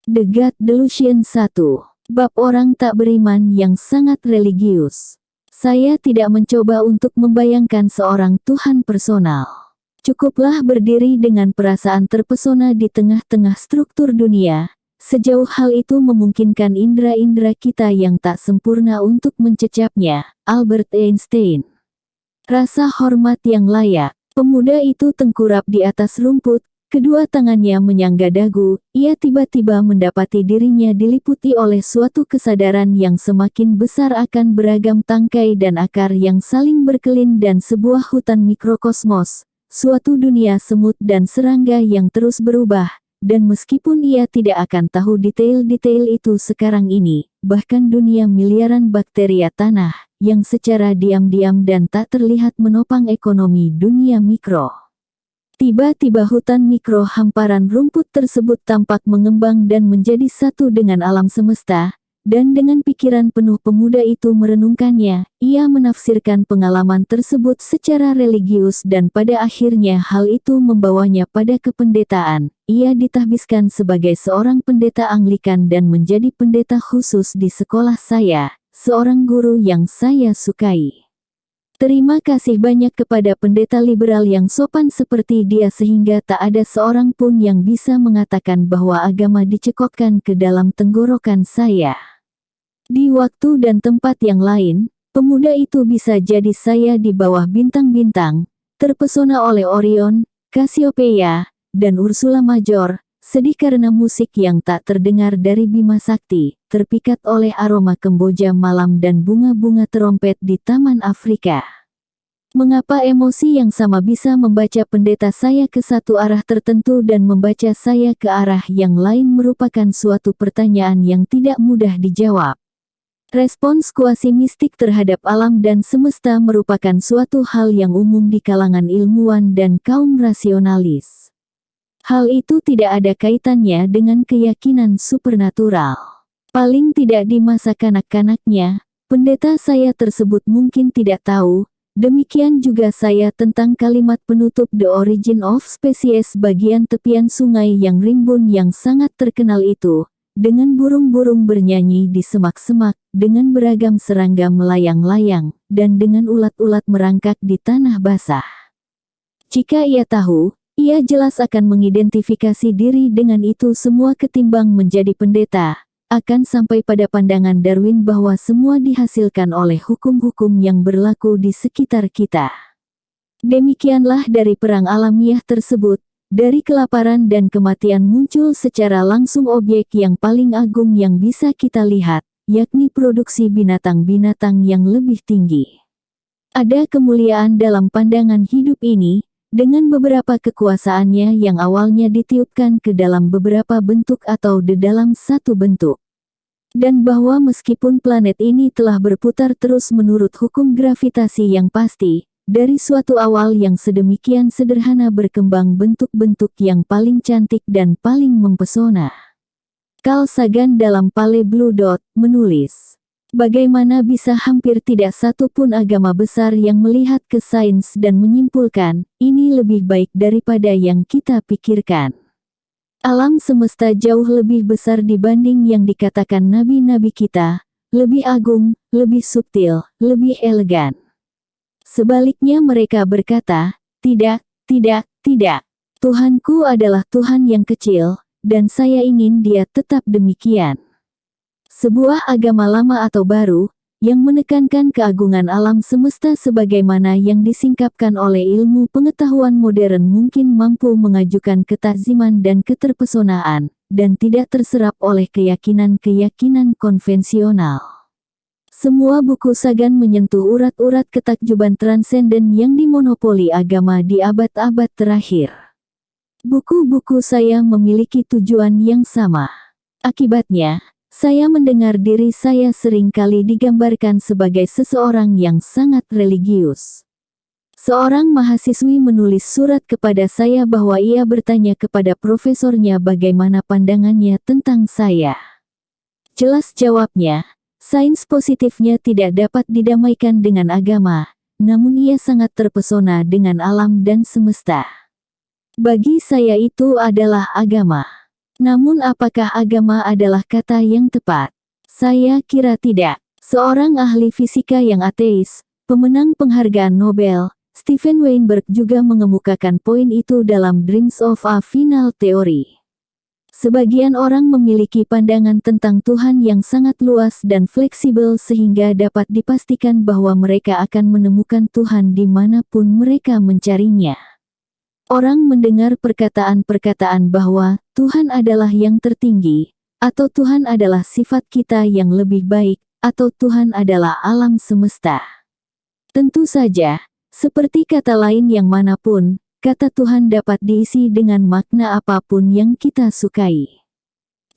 The God Delusion 1. Bab orang tak beriman yang sangat religius. Saya tidak mencoba untuk membayangkan seorang Tuhan personal. Cukuplah berdiri dengan perasaan terpesona di tengah-tengah struktur dunia, sejauh hal itu memungkinkan indera-indera kita yang tak sempurna untuk mencecapnya. Albert Einstein. Rasa hormat yang layak. Pemuda itu tengkurap di atas rumput. Kedua tangannya menyangga dagu, ia tiba-tiba mendapati dirinya diliputi oleh suatu kesadaran yang semakin besar akan beragam tangkai dan akar yang saling berkelin dan sebuah hutan mikrokosmos, suatu dunia semut dan serangga yang terus berubah, dan meskipun ia tidak akan tahu detail-detail itu sekarang ini, bahkan dunia miliaran bakteria tanah, yang secara diam-diam dan tak terlihat menopang ekonomi dunia mikro. Tiba-tiba hutan mikro hamparan rumput tersebut tampak mengembang dan menjadi satu dengan alam semesta, dan dengan pikiran penuh pemuda itu merenungkannya, ia menafsirkan pengalaman tersebut secara religius dan pada akhirnya hal itu membawanya pada kependetaan. Ia ditahbiskan sebagai seorang pendeta Anglikan dan menjadi pendeta khusus di sekolah saya, seorang guru yang saya sukai. Terima kasih banyak kepada pendeta liberal yang sopan seperti dia sehingga tak ada seorang pun yang bisa mengatakan bahwa agama dicekokkan ke dalam tenggorokan saya. Di waktu dan tempat yang lain, pemuda itu bisa jadi saya di bawah bintang-bintang, terpesona oleh Orion, Cassiopeia, dan Ursula Major, sedih karena musik yang tak terdengar dari Bima Sakti, terpikat oleh aroma Kamboja malam dan bunga-bunga terompet di Taman Afrika. Mengapa emosi yang sama bisa membaca pendeta saya ke satu arah tertentu dan membaca saya ke arah yang lain merupakan suatu pertanyaan yang tidak mudah dijawab. Respons kuasi mistik terhadap alam dan semesta merupakan suatu hal yang umum di kalangan ilmuwan dan kaum rasionalis. Hal itu tidak ada kaitannya dengan keyakinan supernatural. Paling tidak di masa kanak-kanaknya, pendeta saya tersebut mungkin tidak tahu. Demikian juga saya tentang kalimat penutup The Origin of Species bagian tepian sungai yang rimbun yang sangat terkenal itu, dengan burung-burung bernyanyi di semak-semak, dengan beragam serangga melayang-layang, dan dengan ulat-ulat merangkak di tanah basah. Jika ia tahu, ia jelas akan mengidentifikasi diri dengan itu semua ketimbang menjadi pendeta, akan sampai pada pandangan Darwin bahwa semua dihasilkan oleh hukum-hukum yang berlaku di sekitar kita. Demikianlah dari perang alamiah tersebut, dari kelaparan dan kematian muncul secara langsung objek yang paling agung yang bisa kita lihat, yakni produksi binatang-binatang yang lebih tinggi. Ada kemuliaan dalam pandangan hidup ini, dengan beberapa kekuasaannya yang awalnya ditiupkan ke dalam beberapa bentuk atau di dalam satu bentuk. Dan bahwa meskipun planet ini telah berputar terus menurut hukum gravitasi yang pasti, dari suatu awal yang sedemikian sederhana berkembang bentuk-bentuk yang paling cantik dan paling mempesona. Carl Sagan dalam Pale Blue Dot menulis, bagaimana bisa hampir tidak satu pun agama besar yang melihat ke sains dan menyimpulkan, ini lebih baik daripada yang kita pikirkan. Alam semesta jauh lebih besar dibanding yang dikatakan nabi-nabi kita, lebih agung, lebih subtil, lebih elegan. Sebaliknya mereka berkata, tidak, tidak, tidak. Tuhanku adalah Tuhan yang kecil, dan saya ingin dia tetap demikian. Sebuah agama lama atau baru, yang menekankan keagungan alam semesta sebagaimana yang disingkapkan oleh ilmu pengetahuan modern mungkin mampu mengajukan ketakziman dan keterpesonaan, dan tidak terserap oleh keyakinan-keyakinan konvensional. Semua buku Sagan menyentuh urat-urat ketakjuban transenden yang dimonopoli agama di abad-abad terakhir. Buku-buku saya memiliki tujuan yang sama. Akibatnya, saya mendengar diri saya sering kali digambarkan sebagai seseorang yang sangat religius. Seorang mahasiswi menulis surat kepada saya bahwa ia bertanya kepada profesornya bagaimana pandangannya tentang saya. Jelas jawabnya, sains positifnya tidak dapat didamaikan dengan agama, namun ia sangat terpesona dengan alam dan semesta. Bagi saya itu adalah agama. Namun apakah agama adalah kata yang tepat? Saya kira tidak. Seorang ahli fisika yang ateis, pemenang penghargaan Nobel, Steven Weinberg juga mengemukakan poin itu dalam Dreams of a Final Theory. Sebagian orang memiliki pandangan tentang Tuhan yang sangat luas dan fleksibel sehingga dapat dipastikan bahwa mereka akan menemukan Tuhan dimanapun mereka mencarinya. Orang mendengar perkataan-perkataan bahwa Tuhan adalah yang tertinggi, atau Tuhan adalah sifat kita yang lebih baik, atau Tuhan adalah alam semesta. Tentu saja, seperti kata lain yang manapun, kata Tuhan dapat diisi dengan makna apapun yang kita sukai.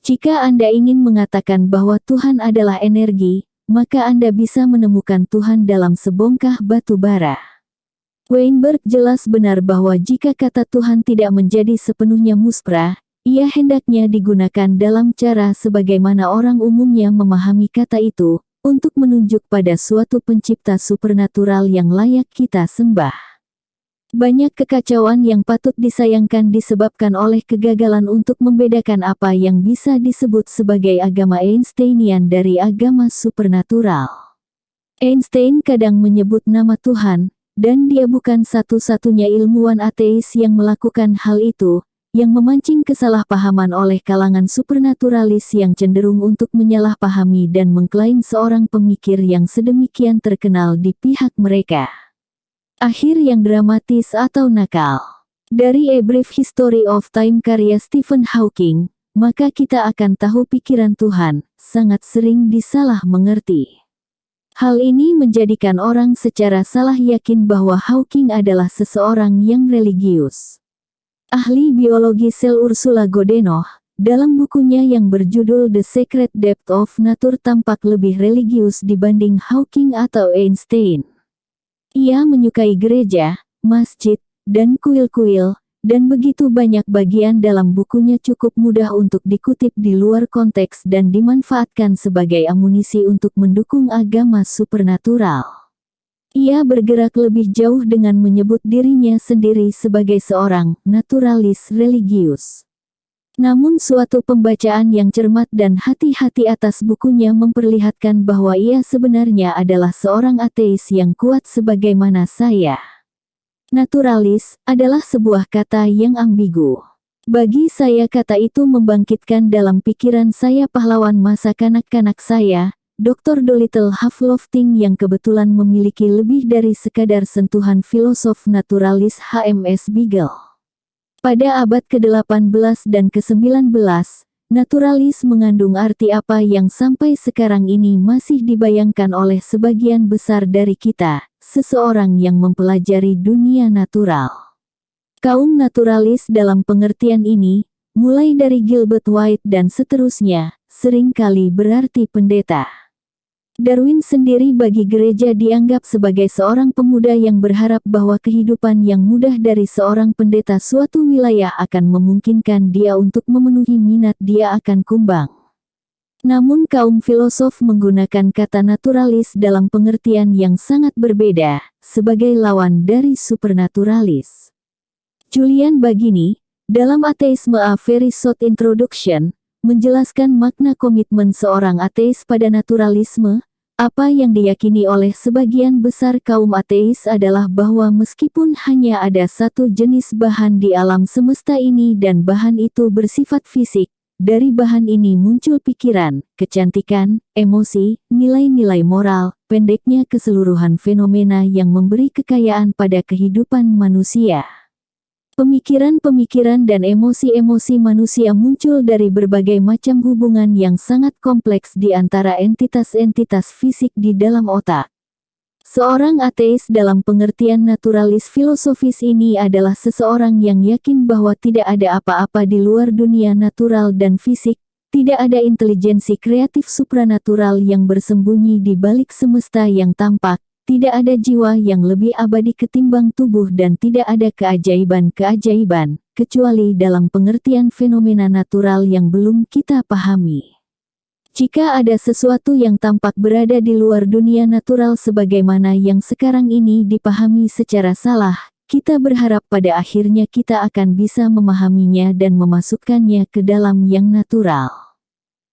Jika Anda ingin mengatakan bahwa Tuhan adalah energi, maka Anda bisa menemukan Tuhan dalam sebongkah batu bara. Weinberg jelas benar bahwa jika kata Tuhan tidak menjadi sepenuhnya muspra, ia hendaknya digunakan dalam cara sebagaimana orang umumnya memahami kata itu, untuk menunjuk pada suatu pencipta supernatural yang layak kita sembah. Banyak kekacauan yang patut disayangkan disebabkan oleh kegagalan untuk membedakan apa yang bisa disebut sebagai agama Einsteinian dari agama supernatural. Einstein kadang menyebut nama Tuhan, dan dia bukan satu-satunya ilmuwan ateis yang melakukan hal itu, yang memancing kesalahpahaman oleh kalangan supernaturalis yang cenderung untuk menyalahpahami dan mengklaim seorang pemikir yang sedemikian terkenal di pihak mereka. Akhir yang dramatis atau nakal. Dari A Brief History of Time karya Stephen Hawking, maka kita akan tahu pikiran Tuhan, sangat sering disalah mengerti. Hal ini menjadikan orang secara salah yakin bahwa Hawking adalah seseorang yang religius. Ahli biologi sel Ursula Godenoh, dalam bukunya yang berjudul The Secret Depth of Nature tampak lebih religius dibanding Hawking atau Einstein. Ia menyukai gereja, masjid, dan kuil-kuil, dan begitu banyak bagian dalam bukunya cukup mudah untuk dikutip di luar konteks dan dimanfaatkan sebagai amunisi untuk mendukung agama supernatural. Ia bergerak lebih jauh dengan menyebut dirinya sendiri sebagai seorang naturalis religius. Namun suatu pembacaan yang cermat dan hati-hati atas bukunya memperlihatkan bahwa ia sebenarnya adalah seorang ateis yang kuat sebagaimana saya. Naturalis adalah sebuah kata yang ambigu. Bagi saya kata itu membangkitkan dalam pikiran saya pahlawan masa kanak-kanak saya, Dr. Dolittle Hufflofting yang kebetulan memiliki lebih dari sekadar sentuhan filosof naturalis HMS Beagle. Pada abad ke-18 dan ke-19, naturalis mengandung arti apa yang sampai sekarang ini masih dibayangkan oleh sebagian besar dari kita, seseorang yang mempelajari dunia natural. Kaum naturalis dalam pengertian ini, mulai dari Gilbert White dan seterusnya, seringkali berarti pendeta. Darwin sendiri bagi gereja dianggap sebagai seorang pemuda yang berharap bahwa kehidupan yang mudah dari seorang pendeta suatu wilayah akan memungkinkan dia untuk memenuhi minat dia akan kumbang. Namun kaum filosof menggunakan kata naturalis dalam pengertian yang sangat berbeda, sebagai lawan dari supernaturalis. Julian Baggini, dalam Atheism A Very Short Introduction, menjelaskan makna komitmen seorang ateis pada naturalisme. Apa yang diyakini oleh sebagian besar kaum ateis adalah bahwa meskipun hanya ada satu jenis bahan di alam semesta ini dan bahan itu bersifat fisik, dari bahan ini muncul pikiran, kecantikan, emosi, nilai-nilai moral, pendeknya keseluruhan fenomena yang memberi kekayaan pada kehidupan manusia. Pemikiran-pemikiran dan emosi-emosi manusia muncul dari berbagai macam hubungan yang sangat kompleks di antara entitas-entitas fisik di dalam otak. Seorang ateis dalam pengertian naturalis filosofis ini adalah seseorang yang yakin bahwa tidak ada apa-apa di luar dunia natural dan fisik, tidak ada intelijensi kreatif supranatural yang bersembunyi di balik semesta yang tampak. Tidak ada jiwa yang lebih abadi ketimbang tubuh dan tidak ada keajaiban-keajaiban, kecuali dalam pengertian fenomena natural yang belum kita pahami. Jika ada sesuatu yang tampak berada di luar dunia natural sebagaimana yang sekarang ini dipahami secara salah, kita berharap pada akhirnya kita akan bisa memahaminya dan memasukkannya ke dalam yang natural.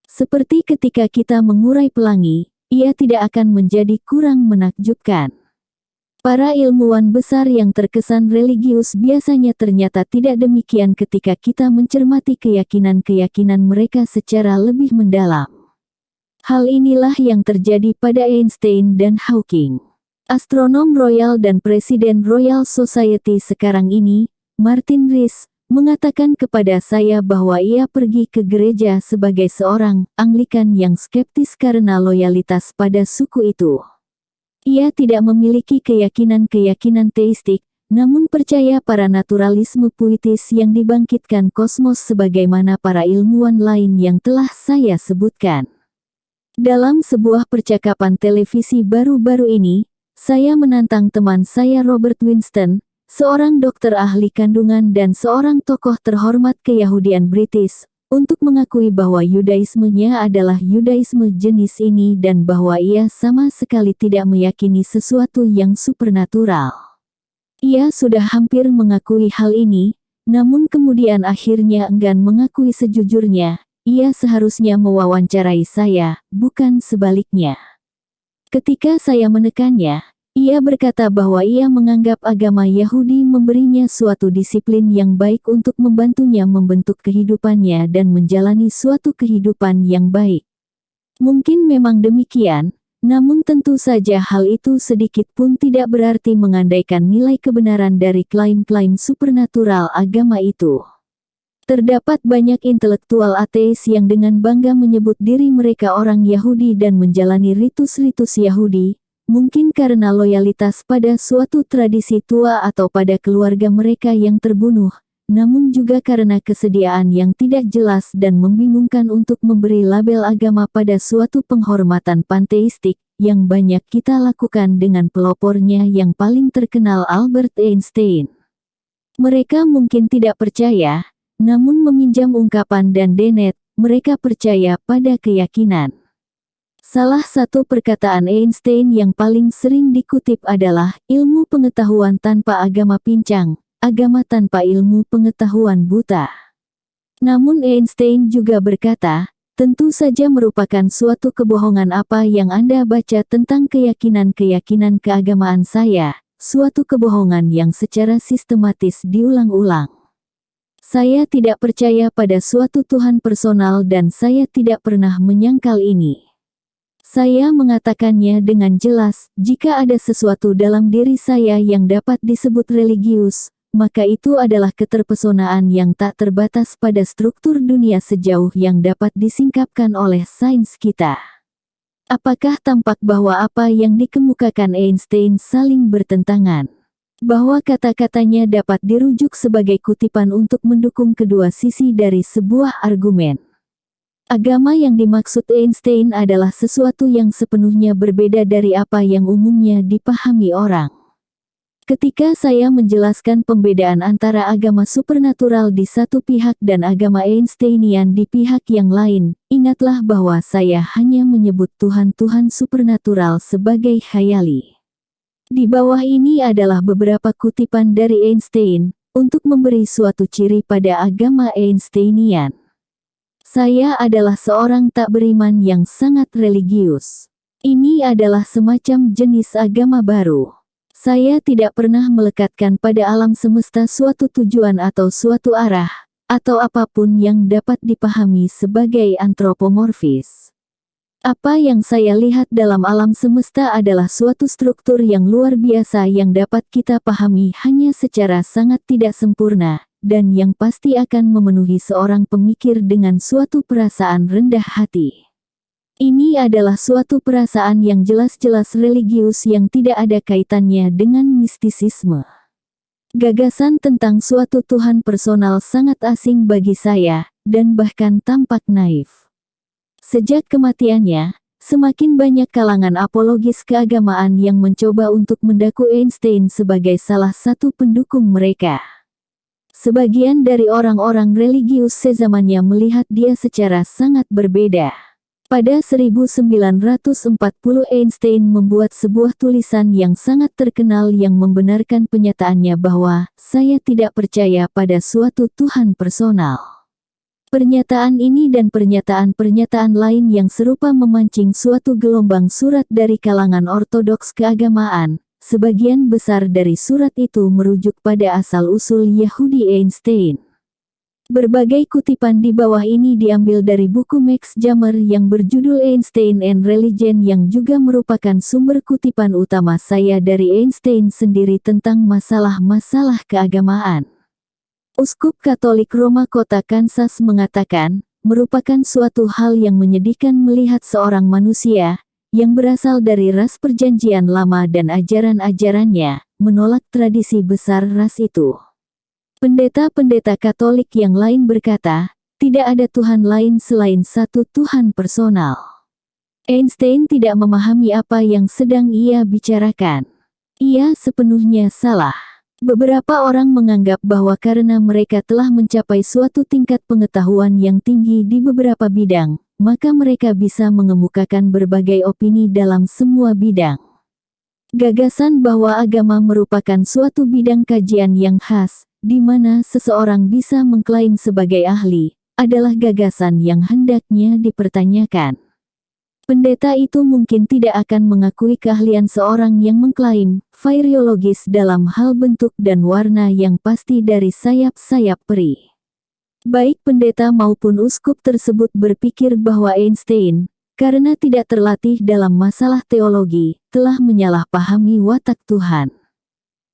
Seperti ketika kita mengurai pelangi, ia tidak akan menjadi kurang menakjubkan. Para ilmuwan besar yang terkesan religius biasanya ternyata tidak demikian ketika kita mencermati keyakinan-keyakinan mereka secara lebih mendalam. Hal inilah yang terjadi pada Einstein dan Hawking. Astronom Royal dan Presiden Royal Society sekarang ini, Martin Rees, mengatakan kepada saya bahwa ia pergi ke gereja sebagai seorang Anglikan yang skeptis karena loyalitas pada suku itu. Ia tidak memiliki keyakinan-keyakinan teistik, namun percaya pada naturalisme puitis yang dibangkitkan kosmos sebagaimana para ilmuwan lain yang telah saya sebutkan. Dalam sebuah percakapan televisi baru-baru ini, saya menantang teman saya Robert Winston, seorang dokter ahli kandungan dan seorang tokoh terhormat keyahudian British, untuk mengakui bahwa Yudaismenya adalah Yudaisme jenis ini dan bahwa ia sama sekali tidak meyakini sesuatu yang supernatural. Ia sudah hampir mengakui hal ini, namun kemudian akhirnya enggan mengakui sejujurnya. Ia seharusnya mewawancarai saya, bukan sebaliknya. Ketika saya menekannya, ia berkata bahwa ia menganggap agama Yahudi memberinya suatu disiplin yang baik untuk membantunya membentuk kehidupannya dan menjalani suatu kehidupan yang baik. Mungkin memang demikian, namun tentu saja hal itu sedikit pun tidak berarti mengandaikan nilai kebenaran dari klaim-klaim supernatural agama itu. Terdapat banyak intelektual ateis yang dengan bangga menyebut diri mereka orang Yahudi dan menjalani ritus-ritus Yahudi, mungkin karena loyalitas pada suatu tradisi tua atau pada keluarga mereka yang terbunuh, namun juga karena kesediaan yang tidak jelas dan membingungkan untuk memberi label agama pada suatu penghormatan panteistik, yang banyak kita lakukan dengan pelopornya yang paling terkenal Albert Einstein. Mereka mungkin tidak percaya, namun meminjam ungkapan dan Dennett, mereka percaya pada keyakinan. Salah satu perkataan Einstein yang paling sering dikutip adalah, ilmu pengetahuan tanpa agama pincang, agama tanpa ilmu pengetahuan buta. Namun Einstein juga berkata, tentu saja merupakan suatu kebohongan apa yang Anda baca tentang keyakinan-keyakinan keagamaan saya, suatu kebohongan yang secara sistematis diulang-ulang. Saya tidak percaya pada suatu Tuhan personal dan saya tidak pernah menyangkal ini. Saya mengatakannya dengan jelas, jika ada sesuatu dalam diri saya yang dapat disebut religius, maka itu adalah keterpesonaan yang tak terbatas pada struktur dunia sejauh yang dapat disingkapkan oleh sains kita. Apakah tampak bahwa apa yang dikemukakan Einstein saling bertentangan? Bahwa kata-katanya dapat dirujuk sebagai kutipan untuk mendukung kedua sisi dari sebuah argumen. Agama yang dimaksud Einstein adalah sesuatu yang sepenuhnya berbeda dari apa yang umumnya dipahami orang. Ketika saya menjelaskan pembedaan antara agama supernatural di satu pihak dan agama Einsteinian di pihak yang lain, ingatlah bahwa saya hanya menyebut Tuhan-Tuhan supernatural sebagai khayali. Di bawah ini adalah beberapa kutipan dari Einstein, untuk memberi suatu ciri pada agama Einsteinian. Saya adalah seorang tak beriman yang sangat religius. Ini adalah semacam jenis agama baru. Saya tidak pernah melekatkan pada alam semesta suatu tujuan atau suatu arah, atau apapun yang dapat dipahami sebagai antropomorfis. Apa yang saya lihat dalam alam semesta adalah suatu struktur yang luar biasa yang dapat kita pahami hanya secara sangat tidak sempurna, dan yang pasti akan memenuhi seorang pemikir dengan suatu perasaan rendah hati. Ini adalah suatu perasaan yang jelas-jelas religius yang tidak ada kaitannya dengan mistisisme. Gagasan tentang suatu Tuhan personal sangat asing bagi saya, dan bahkan tampak naif. Sejak kematiannya, semakin banyak kalangan apologis keagamaan yang mencoba untuk mendaku Einstein sebagai salah satu pendukung mereka. Sebagian dari orang-orang religius sezamannya melihat dia secara sangat berbeda. Pada 1940 Einstein membuat sebuah tulisan yang sangat terkenal yang membenarkan penyataannya bahwa saya tidak percaya pada suatu Tuhan personal. Pernyataan ini dan pernyataan-pernyataan lain yang serupa memancing suatu gelombang surat dari kalangan ortodoks keagamaan. Sebagian besar dari surat itu merujuk pada asal-usul Yahudi Einstein. Berbagai kutipan di bawah ini diambil dari buku Max Jammer yang berjudul Einstein and Religion yang juga merupakan sumber kutipan utama saya dari Einstein sendiri tentang masalah-masalah keagamaan. Uskup Katolik Roma Kota Kansas mengatakan, merupakan suatu hal yang menyedihkan melihat seorang manusia, yang berasal dari ras perjanjian lama dan ajaran-ajarannya, menolak tradisi besar ras itu. Pendeta-pendeta Katolik yang lain berkata, tidak ada Tuhan lain selain satu Tuhan personal. Einstein tidak memahami apa yang sedang ia bicarakan. Ia sepenuhnya salah. Beberapa orang menganggap bahwa karena mereka telah mencapai suatu tingkat pengetahuan yang tinggi di beberapa bidang, maka mereka bisa mengemukakan berbagai opini dalam semua bidang. Gagasan bahwa agama merupakan suatu bidang kajian yang khas, di mana seseorang bisa mengklaim sebagai ahli, adalah gagasan yang hendaknya dipertanyakan. Pendeta itu mungkin tidak akan mengakui keahlian seorang yang mengklaim vairiologis dalam hal bentuk dan warna yang pasti dari sayap-sayap peri. Baik pendeta maupun uskup tersebut berpikir bahwa Einstein, karena tidak terlatih dalam masalah teologi, telah menyalahpahami watak Tuhan.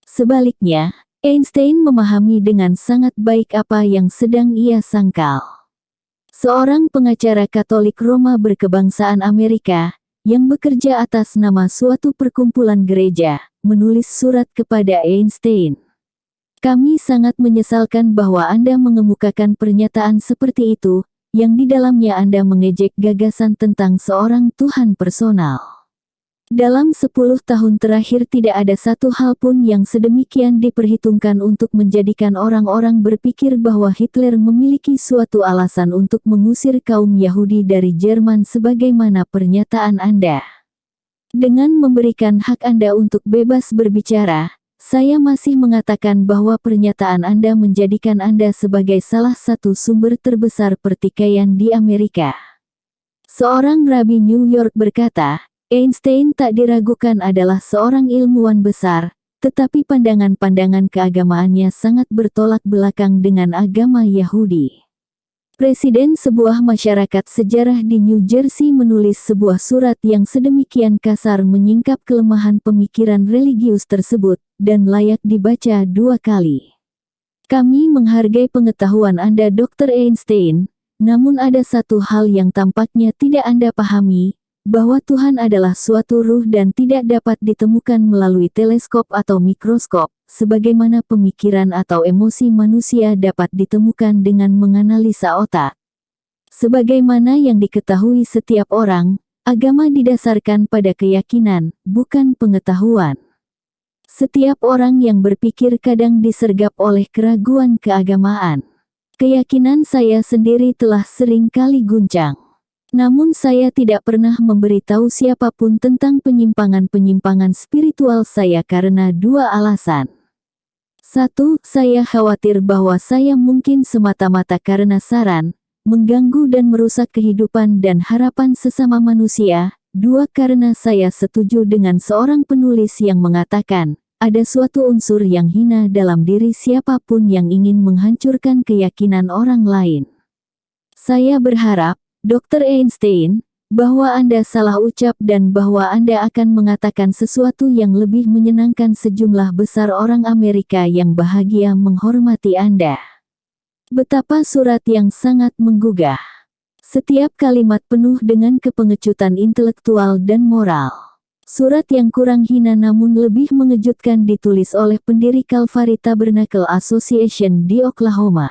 Sebaliknya, Einstein memahami dengan sangat baik apa yang sedang ia sangkal. Seorang pengacara Katolik Roma berkebangsaan Amerika, yang bekerja atas nama suatu perkumpulan gereja, menulis surat kepada Einstein. Kami sangat menyesalkan bahwa Anda mengemukakan pernyataan seperti itu, yang di dalamnya Anda mengejek gagasan tentang seorang Tuhan personal. Dalam 10 tahun terakhir tidak ada satu hal pun yang sedemikian diperhitungkan untuk menjadikan orang-orang berpikir bahwa Hitler memiliki suatu alasan untuk mengusir kaum Yahudi dari Jerman sebagaimana pernyataan Anda. Dengan memberikan hak Anda untuk bebas berbicara, saya masih mengatakan bahwa pernyataan Anda menjadikan Anda sebagai salah satu sumber terbesar pertikaian di Amerika. Seorang rabi New York berkata, Einstein tak diragukan adalah seorang ilmuwan besar, tetapi pandangan-pandangan keagamaannya sangat bertolak belakang dengan agama Yahudi. Presiden sebuah masyarakat sejarah di New Jersey menulis sebuah surat yang sedemikian kasar menyingkap kelemahan pemikiran religius tersebut, dan layak dibaca 2 kali. Kami menghargai pengetahuan Anda Dr. Einstein, namun ada satu hal yang tampaknya tidak Anda pahami, bahwa Tuhan adalah suatu ruh dan tidak dapat ditemukan melalui teleskop atau mikroskop, sebagaimana pemikiran atau emosi manusia dapat ditemukan dengan menganalisa otak. Sebagaimana yang diketahui setiap orang, agama didasarkan pada keyakinan, bukan pengetahuan. Setiap orang yang berpikir kadang disergap oleh keraguan keagamaan. Keyakinan saya sendiri telah sering kali guncang. Namun saya tidak pernah memberitahu siapapun tentang penyimpangan-penyimpangan spiritual saya karena 2 alasan. 1. Saya khawatir bahwa saya mungkin semata-mata karena saran, mengganggu dan merusak kehidupan dan harapan sesama manusia. 2. Karena saya setuju dengan seorang penulis yang mengatakan, ada suatu unsur yang hina dalam diri siapapun yang ingin menghancurkan keyakinan orang lain. Saya berharap, Dr. Einstein, bahwa Anda salah ucap dan bahwa Anda akan mengatakan sesuatu yang lebih menyenangkan sejumlah besar orang Amerika yang bahagia menghormati Anda. Betapa surat yang sangat menggugah. Setiap kalimat penuh dengan kepengecutan intelektual dan moral. Surat yang kurang hina namun lebih mengejutkan ditulis oleh pendiri Calvary Tabernacle Association di Oklahoma.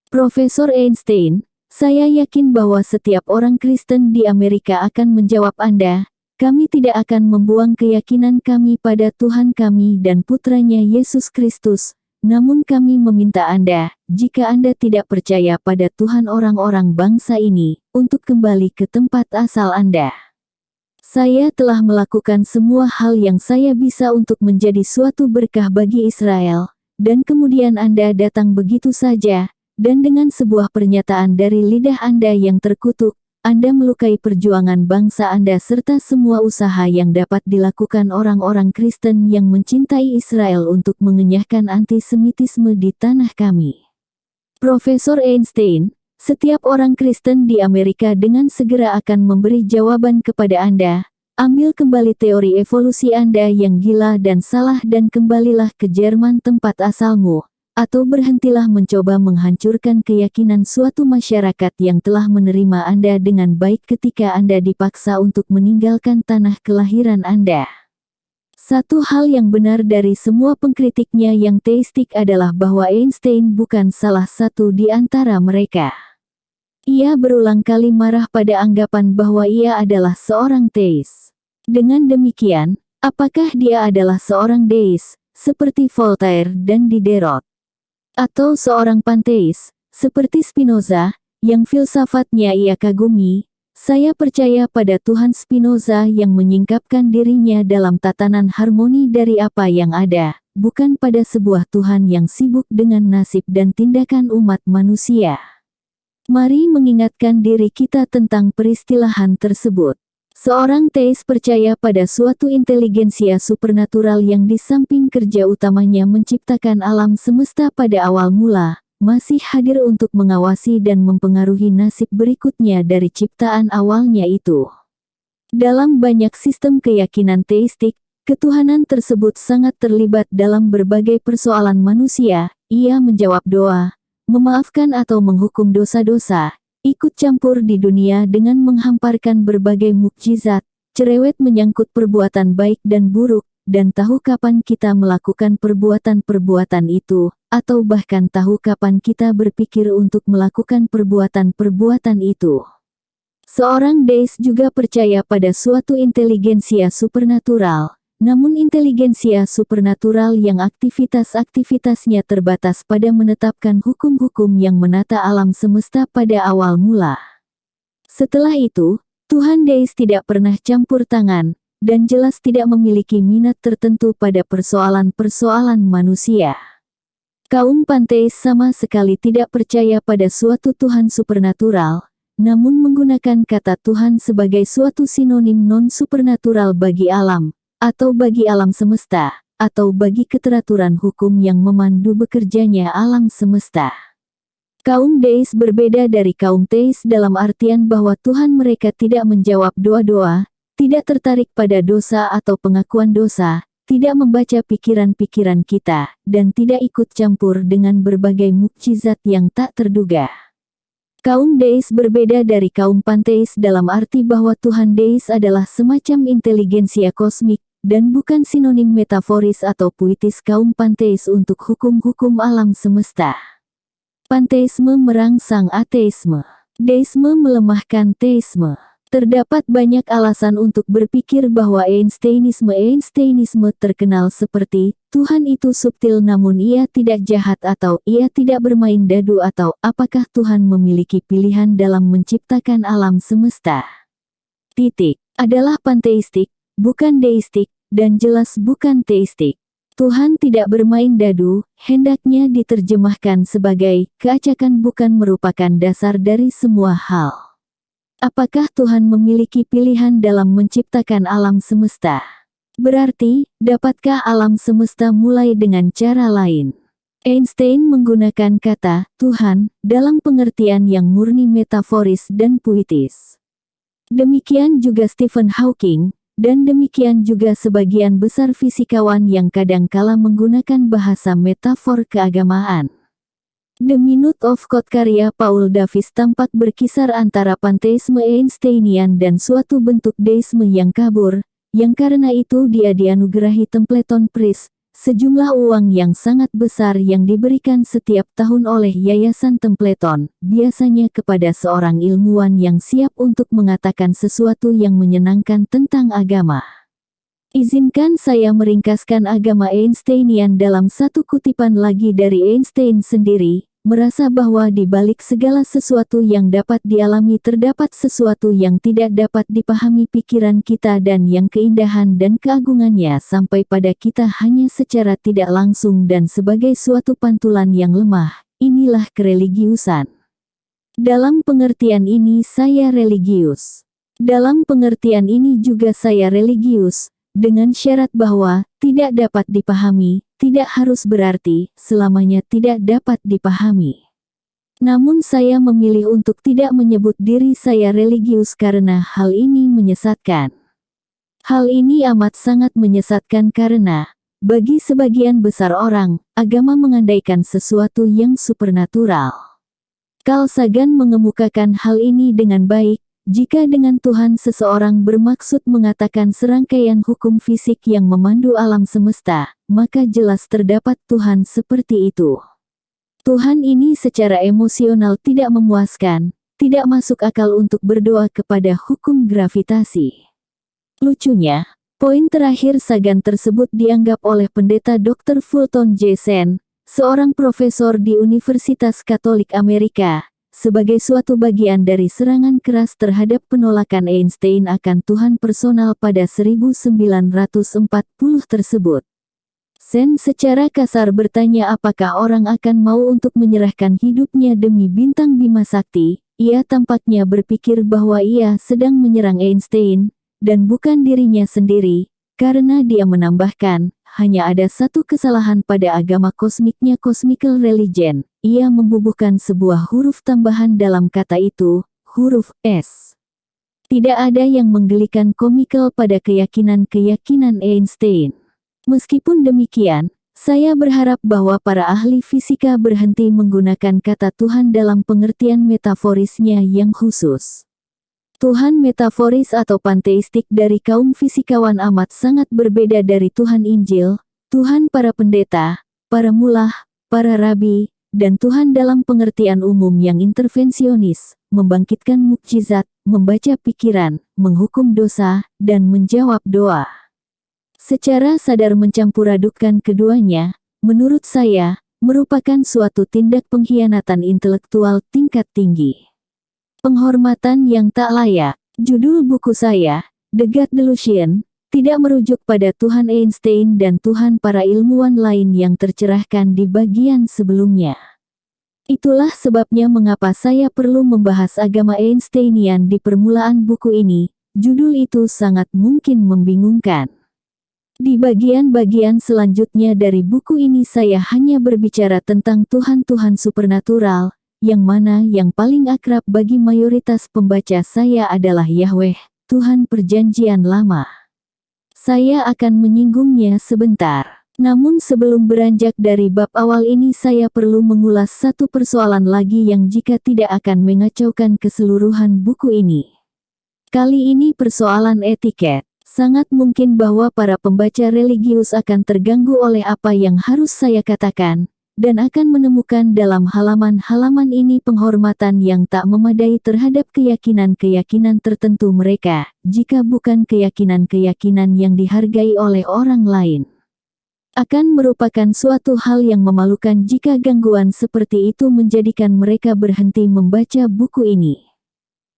Profesor Einstein, saya yakin bahwa setiap orang Kristen di Amerika akan menjawab Anda, kami tidak akan membuang keyakinan kami pada Tuhan kami dan Putranya Yesus Kristus, namun kami meminta Anda, jika Anda tidak percaya pada Tuhan orang-orang bangsa ini, untuk kembali ke tempat asal Anda. Saya telah melakukan semua hal yang saya bisa untuk menjadi suatu berkah bagi Israel, dan kemudian Anda datang begitu saja, dan dengan sebuah pernyataan dari lidah Anda yang terkutuk, Anda melukai perjuangan bangsa Anda serta semua usaha yang dapat dilakukan orang-orang Kristen yang mencintai Israel untuk mengenyahkan antisemitisme di tanah kami. Profesor Einstein, setiap orang Kristen di Amerika dengan segera akan memberi jawaban kepada Anda. Ambil kembali teori evolusi Anda yang gila dan salah dan kembalilah ke Jerman tempat asalmu, atau berhentilah mencoba menghancurkan keyakinan suatu masyarakat yang telah menerima Anda dengan baik ketika Anda dipaksa untuk meninggalkan tanah kelahiran Anda. Satu hal yang benar dari semua pengkritiknya yang teistik adalah bahwa Einstein bukan salah satu di antara mereka. Ia berulang kali marah pada anggapan bahwa ia adalah seorang teis. Dengan demikian, apakah dia adalah seorang deis, seperti Voltaire dan Diderot? Atau seorang panteis, seperti Spinoza, yang filsafatnya ia kagumi? Saya percaya pada Tuhan Spinoza yang menyingkapkan dirinya dalam tatanan harmoni dari apa yang ada, bukan pada sebuah Tuhan yang sibuk dengan nasib dan tindakan umat manusia. Mari mengingatkan diri kita tentang peristilahan tersebut. Seorang teis percaya pada suatu inteligensia supernatural yang di samping kerja utamanya menciptakan alam semesta pada awal mula, masih hadir untuk mengawasi dan mempengaruhi nasib berikutnya dari ciptaan awalnya itu. Dalam banyak sistem keyakinan teistik, ketuhanan tersebut sangat terlibat dalam berbagai persoalan manusia. Ia menjawab doa, memaafkan atau menghukum dosa-dosa, ikut campur di dunia dengan menghamparkan berbagai mukjizat, cerewet menyangkut perbuatan baik dan buruk, dan tahu kapan kita melakukan perbuatan-perbuatan itu, atau bahkan tahu kapan kita berpikir untuk melakukan perbuatan-perbuatan itu. Seorang deis juga percaya pada suatu inteligensia supernatural, namun inteligensia supernatural yang aktivitas-aktivitasnya terbatas pada menetapkan hukum-hukum yang menata alam semesta pada awal mula. Setelah itu, Tuhan deis tidak pernah campur tangan, dan jelas tidak memiliki minat tertentu pada persoalan-persoalan manusia. Kaum panteis sama sekali tidak percaya pada suatu Tuhan supernatural, namun menggunakan kata Tuhan sebagai suatu sinonim non-supernatural bagi alam, atau bagi alam semesta, atau bagi keteraturan hukum yang memandu bekerjanya alam semesta. Kaum deis berbeda dari kaum teis dalam artian bahwa Tuhan mereka tidak menjawab doa-doa, tidak tertarik pada dosa atau pengakuan dosa, tidak membaca pikiran-pikiran kita, dan tidak ikut campur dengan berbagai mukjizat yang tak terduga. Kaum deis berbeda dari kaum panteis dalam arti bahwa Tuhan deis adalah semacam inteligensia kosmik, dan bukan sinonim metaforis atau puitis kaum panteis untuk hukum-hukum alam semesta. Panteisme merangsang ateisme. Deisme melemahkan teisme. Terdapat banyak alasan untuk berpikir bahwa Einsteinisme terkenal seperti, Tuhan itu subtil namun ia tidak jahat atau ia tidak bermain dadu atau apakah Tuhan memiliki pilihan dalam menciptakan alam semesta. Adalah panteistik, bukan deistik, dan jelas bukan teistik. Tuhan tidak bermain dadu, hendaknya diterjemahkan sebagai, keacakan bukan merupakan dasar dari semua hal. Apakah Tuhan memiliki pilihan dalam menciptakan alam semesta? Berarti, dapatkah alam semesta mulai dengan cara lain? Einstein menggunakan kata Tuhan dalam pengertian yang murni metaforis dan puitis. Demikian juga Stephen Hawking, dan demikian juga sebagian besar fisikawan yang kadangkala menggunakan bahasa metafor keagamaan. The Minute of Code karya Paul Davies tampak berkisar antara panteisme Einsteinian dan suatu bentuk deisme yang kabur, yang karena itu dia dianugerahi Templeton Prize, sejumlah uang yang sangat besar yang diberikan setiap tahun oleh Yayasan Templeton, biasanya kepada seorang ilmuwan yang siap untuk mengatakan sesuatu yang menyenangkan tentang agama. Izinkan saya meringkaskan agama Einsteinian dalam satu kutipan lagi dari Einstein sendiri, merasa bahwa di balik segala sesuatu yang dapat dialami terdapat sesuatu yang tidak dapat dipahami pikiran kita dan yang keindahan dan keagungannya sampai pada kita hanya secara tidak langsung dan sebagai suatu pantulan yang lemah. Inilah kereligiusan. Dalam pengertian ini saya religius. Dalam pengertian ini juga saya religius, dengan syarat bahwa tidak dapat dipahami, tidak harus berarti selamanya tidak dapat dipahami. Namun saya memilih untuk tidak menyebut diri saya religius karena hal ini menyesatkan. Hal ini amat sangat menyesatkan karena, bagi sebagian besar orang, agama mengandaikan sesuatu yang supernatural. Carl Sagan mengemukakan hal ini dengan baik. Jika dengan Tuhan seseorang bermaksud mengatakan serangkaian hukum fisik yang memandu alam semesta, maka jelas terdapat Tuhan seperti itu. Tuhan ini secara emosional tidak memuaskan, tidak masuk akal untuk berdoa kepada hukum gravitasi. Lucunya, poin terakhir Sagan tersebut dianggap oleh pendeta Dr. Fulton J. Sheen, seorang profesor di Universitas Katolik Amerika, sebagai suatu bagian dari serangan keras terhadap penolakan Einstein akan Tuhan personal pada 1940 tersebut. Sheen secara kasar bertanya apakah orang akan mau untuk menyerahkan hidupnya demi bintang Bima Sakti. Ia tampaknya berpikir bahwa ia sedang menyerang Einstein, dan bukan dirinya sendiri, karena dia menambahkan, hanya ada satu kesalahan pada agama kosmiknya Cosmical Religion. Ia membubuhkan sebuah huruf tambahan dalam kata itu, huruf S. Tidak ada yang menggelikan komikal pada keyakinan-keyakinan Einstein. Meskipun demikian, saya berharap bahwa para ahli fisika berhenti menggunakan kata Tuhan dalam pengertian metaforisnya yang khusus. Tuhan metaforis atau panteistik dari kaum fisikawan amat sangat berbeda dari Tuhan Injil, Tuhan para pendeta, para mullah, para rabi, dan Tuhan dalam pengertian umum yang intervensionis, membangkitkan mukjizat, membaca pikiran, menghukum dosa, dan menjawab doa. Secara sadar mencampur-adukkan keduanya, menurut saya, merupakan suatu tindak pengkhianatan intelektual tingkat tinggi. Penghormatan yang tak layak. Judul buku saya, The God Delusion, tidak merujuk pada Tuhan Einstein dan Tuhan para ilmuwan lain yang tercerahkan di bagian sebelumnya. Itulah sebabnya mengapa saya perlu membahas agama Einsteinian di permulaan buku ini. Judul itu sangat mungkin membingungkan. Di bagian-bagian selanjutnya dari buku ini saya hanya berbicara tentang Tuhan-Tuhan supernatural, yang mana yang paling akrab bagi mayoritas pembaca saya adalah Yahweh, Tuhan Perjanjian Lama. Saya akan menyinggungnya sebentar. Namun sebelum beranjak dari bab awal ini saya perlu mengulas satu persoalan lagi yang jika tidak akan mengacaukan keseluruhan buku ini. Kali ini persoalan etiket. Sangat mungkin bahwa para pembaca religius akan terganggu oleh apa yang harus saya katakan, dan akan menemukan dalam halaman-halaman ini penghormatan yang tak memadai terhadap keyakinan-keyakinan tertentu mereka, jika bukan keyakinan-keyakinan yang dihargai oleh orang lain. Akan merupakan suatu hal yang memalukan jika gangguan seperti itu menjadikan mereka berhenti membaca buku ini.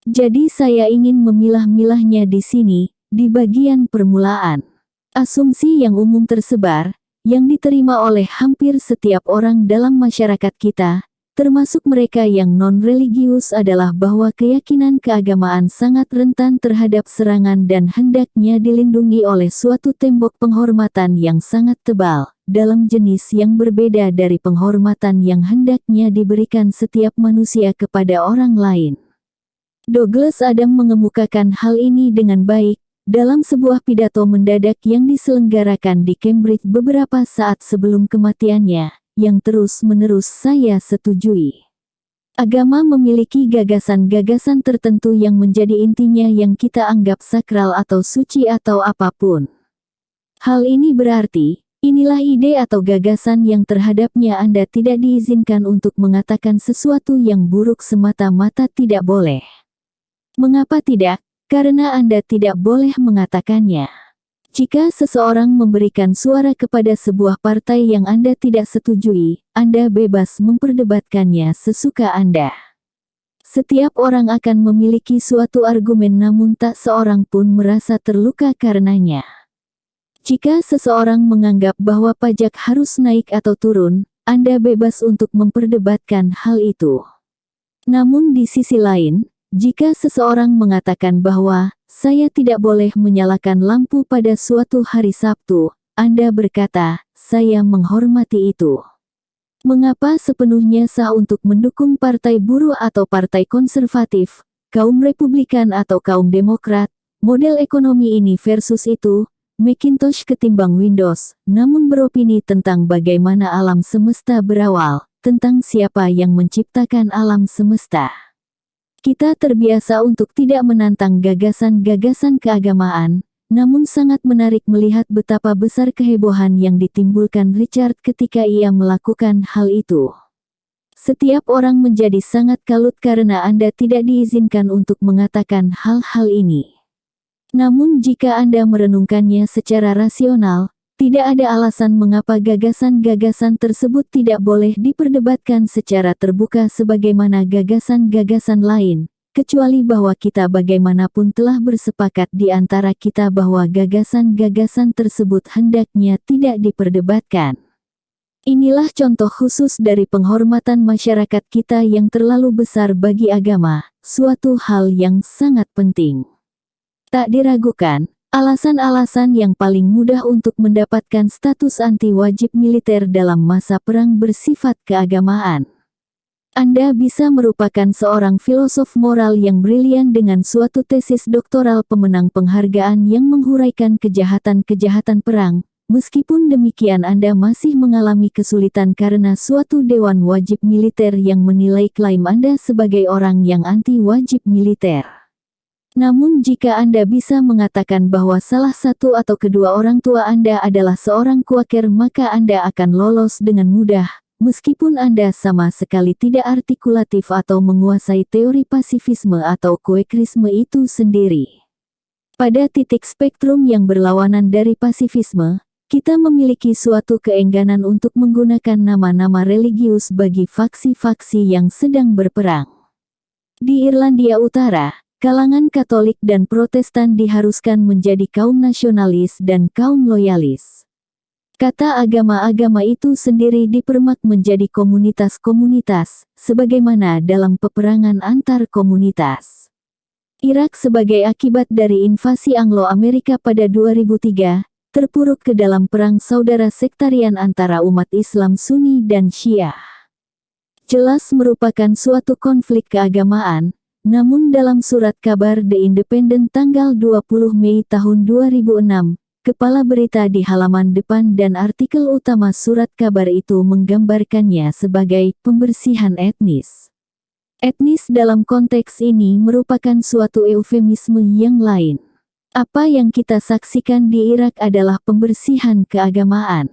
Jadi saya ingin memilah-milahnya di sini, di bagian permulaan. Asumsi yang umum tersebar, yang diterima oleh hampir setiap orang dalam masyarakat kita, termasuk mereka yang non-religius adalah bahwa keyakinan keagamaan sangat rentan terhadap serangan dan hendaknya dilindungi oleh suatu tembok penghormatan yang sangat tebal, dalam jenis yang berbeda dari penghormatan yang hendaknya diberikan setiap manusia kepada orang lain. Douglas Adams mengemukakan hal ini dengan baik, dalam sebuah pidato mendadak yang diselenggarakan di Cambridge beberapa saat sebelum kematiannya, yang terus-menerus saya setujui. Agama memiliki gagasan-gagasan tertentu yang menjadi intinya yang kita anggap sakral atau suci atau apapun. Hal ini berarti, inilah ide atau gagasan yang terhadapnya Anda tidak diizinkan untuk mengatakan sesuatu yang buruk semata-mata tidak boleh. Mengapa tidak? Karena Anda tidak boleh mengatakannya. Jika seseorang memberikan suara kepada sebuah partai yang Anda tidak setujui, Anda bebas memperdebatkannya sesuka Anda. Setiap orang akan memiliki suatu argumen namun tak seorang pun merasa terluka karenanya. Jika seseorang menganggap bahwa pajak harus naik atau turun, Anda bebas untuk memperdebatkan hal itu. Namun di sisi lain, jika seseorang mengatakan bahwa saya tidak boleh menyalakan lampu pada suatu hari Sabtu, Anda berkata, saya menghormati itu. Mengapa sepenuhnya sah untuk mendukung partai buruh atau partai konservatif, kaum Republikan atau kaum Demokrat, model ekonomi ini versus itu, Macintosh ketimbang Windows, namun beropini tentang bagaimana alam semesta berawal, tentang siapa yang menciptakan alam semesta. Kita terbiasa untuk tidak menantang gagasan-gagasan keagamaan, namun sangat menarik melihat betapa besar kehebohan yang ditimbulkan Richard ketika ia melakukan hal itu. Setiap orang menjadi sangat kalut karena Anda tidak diizinkan untuk mengatakan hal-hal ini. Namun jika Anda merenungkannya secara rasional, tidak ada alasan mengapa gagasan-gagasan tersebut tidak boleh diperdebatkan secara terbuka sebagaimana gagasan-gagasan lain, kecuali bahwa kita bagaimanapun telah bersepakat di antara kita bahwa gagasan-gagasan tersebut hendaknya tidak diperdebatkan. Inilah contoh khusus dari penghormatan masyarakat kita yang terlalu besar bagi agama, suatu hal yang sangat penting. Tak diragukan, alasan-alasan yang paling mudah untuk mendapatkan status anti-wajib militer dalam masa perang bersifat keagamaan. Anda bisa merupakan seorang filosof moral yang brilian dengan suatu tesis doktoral pemenang penghargaan yang menghuraikan kejahatan-kejahatan perang. Meskipun demikian Anda masih mengalami kesulitan karena suatu dewan wajib militer yang menilai klaim Anda sebagai orang yang anti-wajib militer. Namun jika Anda bisa mengatakan bahwa salah satu atau kedua orang tua Anda adalah seorang Quaker maka Anda akan lolos dengan mudah, meskipun Anda sama sekali tidak artikulatif atau menguasai teori pasifisme atau Quakerisme itu sendiri. Pada titik spektrum yang berlawanan dari pasifisme, kita memiliki suatu keengganan untuk menggunakan nama-nama religius bagi faksi-faksi yang sedang berperang. Di Irlandia Utara, kalangan Katolik dan Protestan diharuskan menjadi kaum nasionalis dan kaum loyalis. Kata agama-agama itu sendiri dipermak menjadi komunitas-komunitas, sebagaimana dalam peperangan antar komunitas. Irak sebagai akibat dari invasi Anglo-Amerika pada 2003, terpuruk ke dalam perang saudara sektarian antara umat Islam Sunni dan Syiah. Jelas merupakan suatu konflik keagamaan. Namun dalam surat kabar The Independent tanggal 20 Mei tahun 2006, kepala berita di halaman depan dan artikel utama surat kabar itu menggambarkannya sebagai pembersihan etnis. Etnis dalam konteks ini merupakan suatu eufemisme yang lain. Apa yang kita saksikan di Irak adalah pembersihan keagamaan.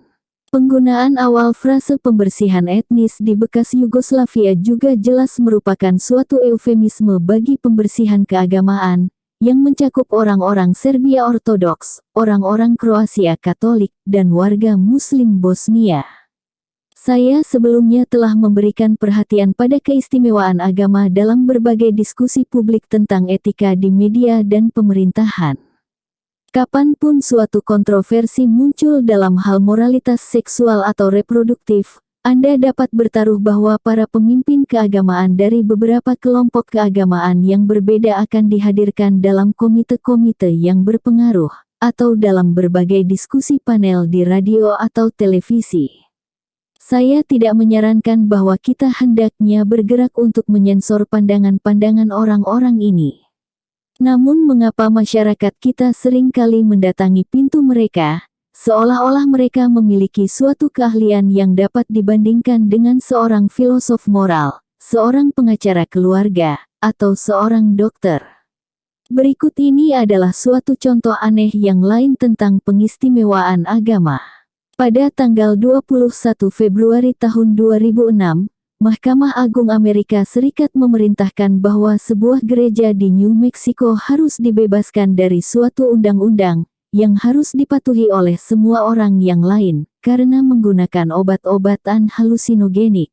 Penggunaan awal frase pembersihan etnis di bekas Yugoslavia juga jelas merupakan suatu eufemisme bagi pembersihan keagamaan, yang mencakup orang-orang Serbia Ortodoks, orang-orang Kroasia Katolik, dan warga Muslim Bosnia. Saya sebelumnya telah memberikan perhatian pada keistimewaan agama dalam berbagai diskusi publik tentang etika di media dan pemerintahan. Kapanpun suatu kontroversi muncul dalam hal moralitas seksual atau reproduktif, Anda dapat bertaruh bahwa para pemimpin keagamaan dari beberapa kelompok keagamaan yang berbeda akan dihadirkan dalam komite-komite yang berpengaruh, atau dalam berbagai diskusi panel di radio atau televisi. Saya tidak menyarankan bahwa kita hendaknya bergerak untuk menyensor pandangan-pandangan orang-orang ini. Namun mengapa masyarakat kita sering kali mendatangi pintu mereka, seolah-olah mereka memiliki suatu keahlian yang dapat dibandingkan dengan seorang filosof moral, seorang pengacara keluarga, atau seorang dokter. Berikut ini adalah suatu contoh aneh yang lain tentang pengistimewaan agama. Pada tanggal 21 Februari tahun 2006, Mahkamah Agung Amerika Serikat memerintahkan bahwa sebuah gereja di New Mexico harus dibebaskan dari suatu undang-undang yang harus dipatuhi oleh semua orang yang lain, karena menggunakan obat-obatan halusinogenik.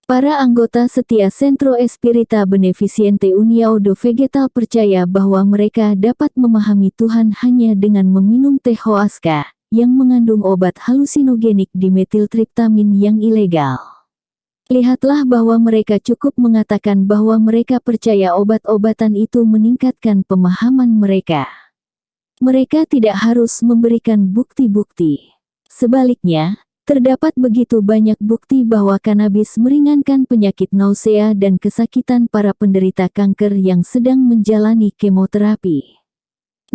Para anggota setia Centro Espírita Beneficente União do Vegetal percaya bahwa mereka dapat memahami Tuhan hanya dengan meminum teh hoaska, yang mengandung obat halusinogenik dimetiltriptamin yang ilegal. Lihatlah bahwa mereka cukup mengatakan bahwa mereka percaya obat-obatan itu meningkatkan pemahaman mereka. Mereka tidak harus memberikan bukti-bukti. Sebaliknya, terdapat begitu banyak bukti bahwa kanabis meringankan penyakit nausea dan kesakitan para penderita kanker yang sedang menjalani kemoterapi.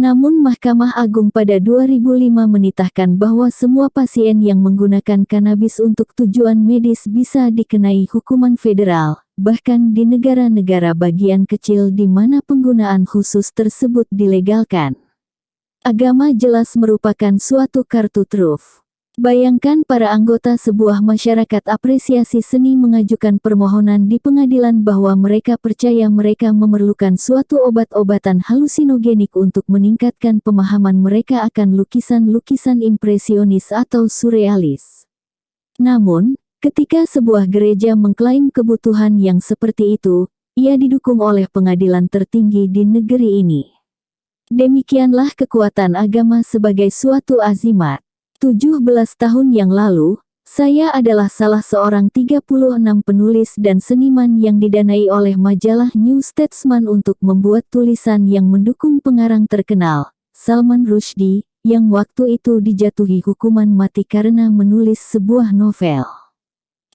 Namun Mahkamah Agung pada 2005 menitahkan bahwa semua pasien yang menggunakan kanabis untuk tujuan medis bisa dikenai hukuman federal, bahkan di negara-negara bagian kecil di mana penggunaan khusus tersebut dilegalkan. Agama jelas merupakan suatu kartu truf. Bayangkan para anggota sebuah masyarakat apresiasi seni mengajukan permohonan di pengadilan bahwa mereka percaya mereka memerlukan suatu obat-obatan halusinogenik untuk meningkatkan pemahaman mereka akan lukisan-lukisan impresionis atau surrealis. Namun, ketika sebuah gereja mengklaim kebutuhan yang seperti itu, ia didukung oleh pengadilan tertinggi di negeri ini. Demikianlah kekuatan agama sebagai suatu azimat. 17 tahun yang lalu, saya adalah salah seorang 36 penulis dan seniman yang didanai oleh majalah New Statesman untuk membuat tulisan yang mendukung pengarang terkenal, Salman Rushdie, yang waktu itu dijatuhi hukuman mati karena menulis sebuah novel.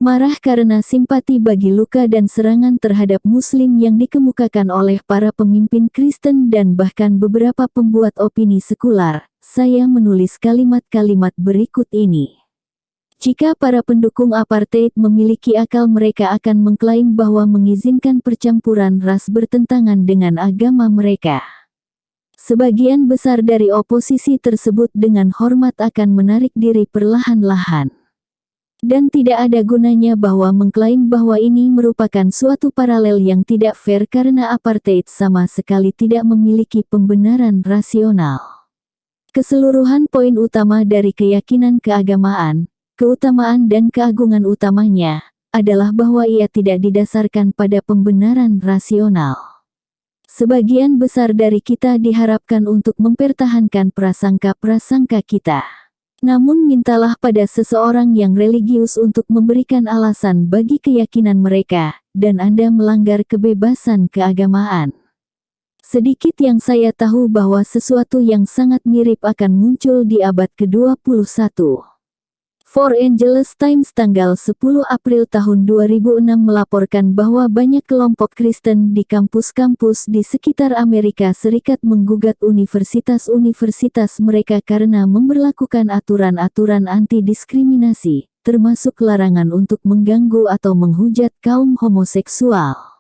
Marah karena simpati bagi luka dan serangan terhadap Muslim yang dikemukakan oleh para pemimpin Kristen dan bahkan beberapa pembuat opini sekular, saya menulis kalimat-kalimat berikut ini. Jika para pendukung apartheid memiliki akal, mereka akan mengklaim bahwa mengizinkan percampuran ras bertentangan dengan agama mereka. Sebagian besar dari oposisi tersebut dengan hormat akan menarik diri perlahan-lahan. Dan tidak ada gunanya bahwa mengklaim bahwa ini merupakan suatu paralel yang tidak fair karena apartheid sama sekali tidak memiliki pembenaran rasional. Keseluruhan poin utama dari keyakinan keagamaan, keutamaan dan keagungan utamanya, adalah bahwa ia tidak didasarkan pada pembenaran rasional. Sebagian besar dari kita diharapkan untuk mempertahankan prasangka-prasangka kita. Namun mintalah pada seseorang yang religius untuk memberikan alasan bagi keyakinan mereka, dan Anda melanggar kebebasan keagamaan. Sedikit yang saya tahu bahwa sesuatu yang sangat mirip akan muncul di abad ke-21. Los Angeles Times tanggal 10 April tahun 2006 melaporkan bahwa banyak kelompok Kristen di kampus-kampus di sekitar Amerika Serikat menggugat universitas-universitas mereka karena memberlakukan aturan-aturan anti-diskriminasi, termasuk larangan untuk mengganggu atau menghujat kaum homoseksual.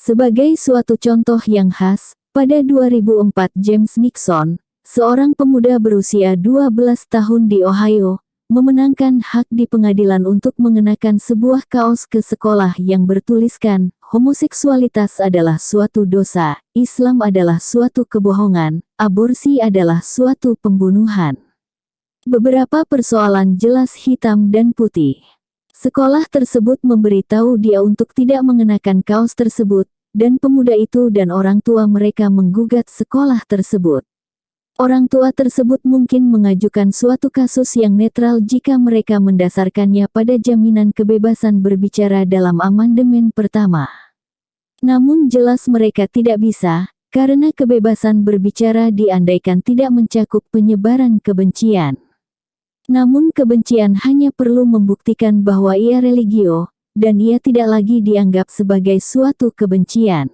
Sebagai suatu contoh yang khas, pada 2004 James Nixon, seorang pemuda berusia 12 tahun di Ohio, memenangkan hak di pengadilan untuk mengenakan sebuah kaos ke sekolah yang bertuliskan, homoseksualitas adalah suatu dosa, Islam adalah suatu kebohongan, aborsi adalah suatu pembunuhan. Beberapa persoalan jelas hitam dan putih. Sekolah tersebut memberitahu dia untuk tidak mengenakan kaos tersebut, dan pemuda itu dan orang tua mereka menggugat sekolah tersebut. Orang tua tersebut mungkin mengajukan suatu kasus yang netral jika mereka mendasarkannya pada jaminan kebebasan berbicara dalam amandemen pertama. Namun jelas mereka tidak bisa, karena kebebasan berbicara diandaikan tidak mencakup penyebaran kebencian. Namun kebencian hanya perlu membuktikan bahwa ia religio, dan ia tidak lagi dianggap sebagai suatu kebencian.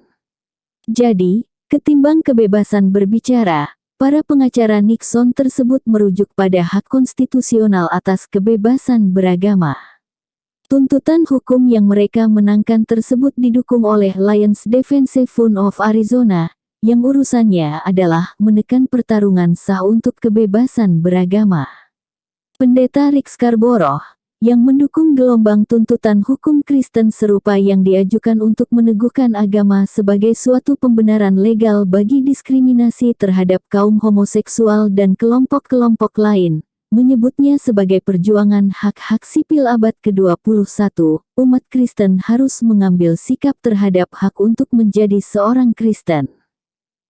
Jadi, ketimbang kebebasan berbicara, para pengacara Nixon tersebut merujuk pada hak konstitusional atas kebebasan beragama. Tuntutan hukum yang mereka menangkan tersebut didukung oleh Lions Defense Fund of Arizona, yang urusannya adalah menekan pertarungan sah untuk kebebasan beragama. Pendeta Rick Scarborough, yang mendukung gelombang tuntutan hukum Kristen serupa yang diajukan untuk meneguhkan agama sebagai suatu pembenaran legal bagi diskriminasi terhadap kaum homoseksual dan kelompok-kelompok lain, menyebutnya sebagai perjuangan hak-hak sipil abad ke-21. Umat Kristen harus mengambil sikap terhadap hak untuk menjadi seorang Kristen.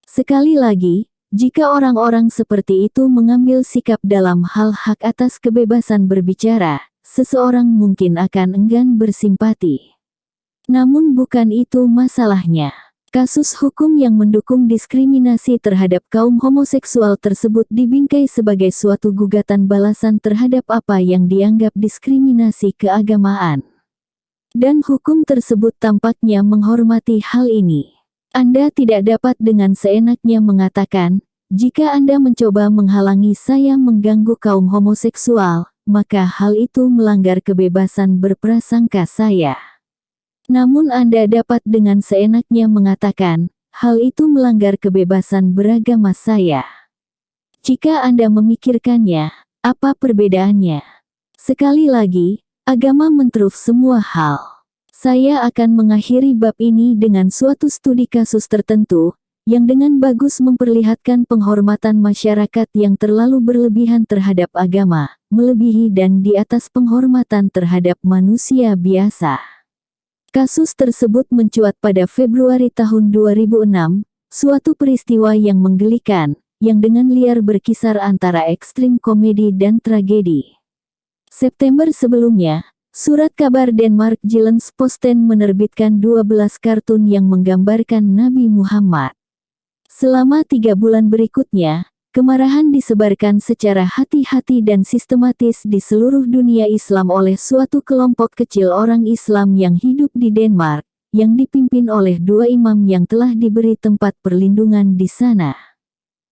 Sekali lagi, jika orang-orang seperti itu mengambil sikap dalam hal hak atas kebebasan berbicara, seseorang mungkin akan enggan bersimpati. Namun bukan itu masalahnya. Kasus hukum yang mendukung diskriminasi terhadap kaum homoseksual tersebut dibingkai sebagai suatu gugatan balasan terhadap apa yang dianggap diskriminasi keagamaan. Dan hukum tersebut tampaknya menghormati hal ini. Anda tidak dapat dengan seenaknya mengatakan, jika Anda mencoba menghalangi saya mengganggu kaum homoseksual, maka hal itu melanggar kebebasan berprasangka saya. Namun Anda dapat dengan seenaknya mengatakan, hal itu melanggar kebebasan beragama saya. Jika Anda memikirkannya, apa perbedaannya? Sekali lagi, agama mentruf semua hal. Saya akan mengakhiri bab ini dengan suatu studi kasus tertentu, yang dengan bagus memperlihatkan penghormatan masyarakat yang terlalu berlebihan terhadap agama, melebihi dan di atas penghormatan terhadap manusia biasa. Kasus tersebut mencuat pada Februari tahun 2006, suatu peristiwa yang menggelikan, yang dengan liar berkisar antara ekstrim komedi dan tragedi. September sebelumnya, surat kabar Denmark Jyllands-Posten menerbitkan 12 kartun yang menggambarkan Nabi Muhammad. Selama 3 bulan berikutnya, kemarahan disebarkan secara hati-hati dan sistematis di seluruh dunia Islam oleh suatu kelompok kecil orang Islam yang hidup di Denmark, yang dipimpin oleh 2 imam yang telah diberi tempat perlindungan di sana.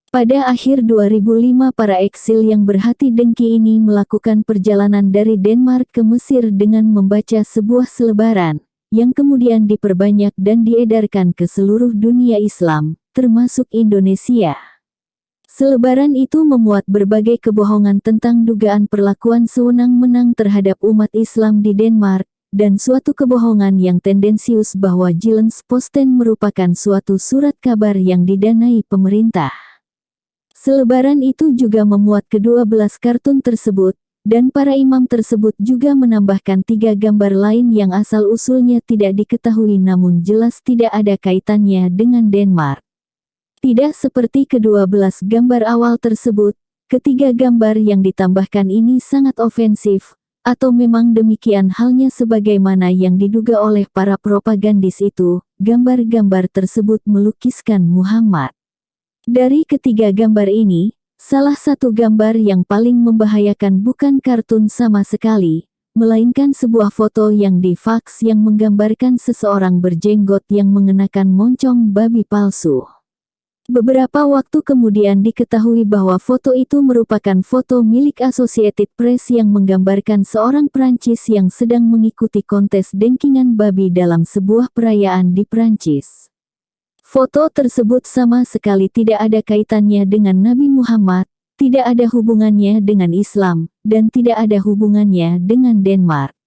Pada akhir 2005 para eksil yang berhati dengki ini melakukan perjalanan dari Denmark ke Mesir dengan membaca sebuah selebaran, yang kemudian diperbanyak dan diedarkan ke seluruh dunia Islam, termasuk Indonesia. Selebaran itu memuat berbagai kebohongan tentang dugaan perlakuan sewenang-wenang terhadap umat Islam di Denmark, dan suatu kebohongan yang tendensius bahwa Jyllands-Posten merupakan suatu surat kabar yang didanai pemerintah. Selebaran itu juga memuat ke-12 kartun tersebut, dan para imam tersebut juga menambahkan 3 gambar lain yang asal-usulnya tidak diketahui namun jelas tidak ada kaitannya dengan Denmark. Tidak seperti ke-12 gambar awal tersebut, ketiga gambar yang ditambahkan ini sangat ofensif, atau memang demikian halnya sebagaimana yang diduga oleh para propagandis itu, gambar-gambar tersebut melukiskan Muhammad. Dari ketiga gambar ini, salah satu gambar yang paling membahayakan bukan kartun sama sekali, melainkan sebuah foto yang difaks yang menggambarkan seseorang berjenggot yang mengenakan moncong babi palsu. Beberapa waktu kemudian diketahui bahwa foto itu merupakan foto milik Associated Press yang menggambarkan seorang Prancis yang sedang mengikuti kontes dengkingan babi dalam sebuah perayaan di Prancis. Foto tersebut sama sekali tidak ada kaitannya dengan Nabi Muhammad, tidak ada hubungannya dengan Islam, dan tidak ada hubungannya dengan Denmark.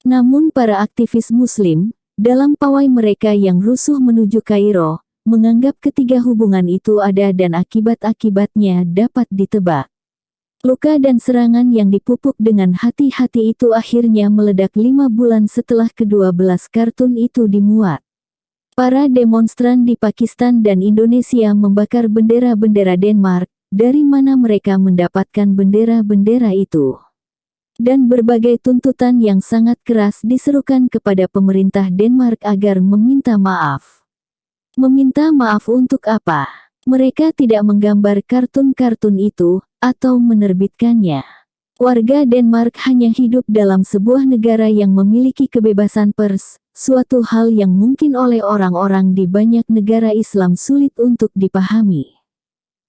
Namun para aktivis Muslim, dalam pawai mereka yang rusuh menuju Kairo, menganggap ketiga hubungan itu ada dan akibat-akibatnya dapat ditebak. Luka dan serangan yang dipupuk dengan hati-hati itu akhirnya meledak 5 bulan setelah ke-12 kartun itu dimuat. Para demonstran di Pakistan dan Indonesia membakar bendera-bendera Denmark, dari mana mereka mendapatkan bendera-bendera itu. Dan berbagai tuntutan yang sangat keras diserukan kepada pemerintah Denmark agar meminta maaf. Meminta maaf untuk apa? Mereka tidak menggambar kartun-kartun itu, atau menerbitkannya. Warga Denmark hanya hidup dalam sebuah negara yang memiliki kebebasan pers, suatu hal yang mungkin oleh orang-orang di banyak negara Islam sulit untuk dipahami.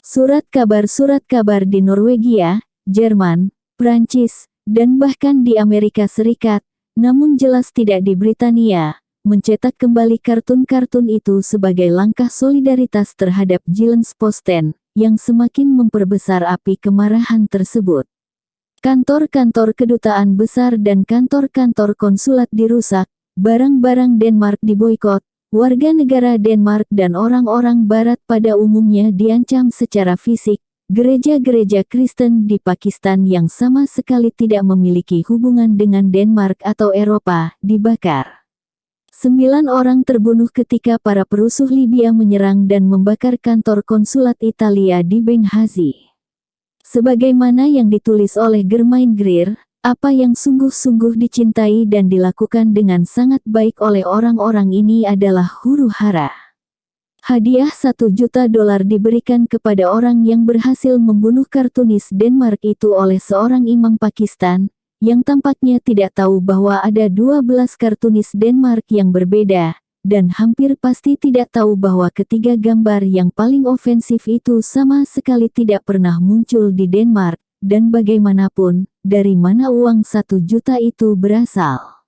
Surat kabar di Norwegia, Jerman, Prancis, dan bahkan di Amerika Serikat, namun jelas tidak di Britania, mencetak kembali kartun-kartun itu sebagai langkah solidaritas terhadap Jyllands-Posten, yang semakin memperbesar api kemarahan tersebut. Kantor-kantor kedutaan besar dan kantor-kantor konsulat dirusak, barang-barang Denmark diboikot, warga negara Denmark dan orang-orang Barat pada umumnya diancam secara fisik. Gereja-gereja Kristen di Pakistan yang sama sekali tidak memiliki hubungan dengan Denmark atau Eropa, dibakar. 9 orang terbunuh ketika para perusuh Libya menyerang dan membakar kantor konsulat Italia di Benghazi. Sebagaimana yang ditulis oleh Germain Greer, apa yang sungguh-sungguh dicintai dan dilakukan dengan sangat baik oleh orang-orang ini adalah huru-hara. Hadiah $1 juta diberikan kepada orang yang berhasil membunuh kartunis Denmark itu oleh seorang imam Pakistan, yang tampaknya tidak tahu bahwa ada 12 kartunis Denmark yang berbeda, dan hampir pasti tidak tahu bahwa ketiga gambar yang paling ofensif itu sama sekali tidak pernah muncul di Denmark, dan bagaimanapun, dari mana uang 1 juta itu berasal.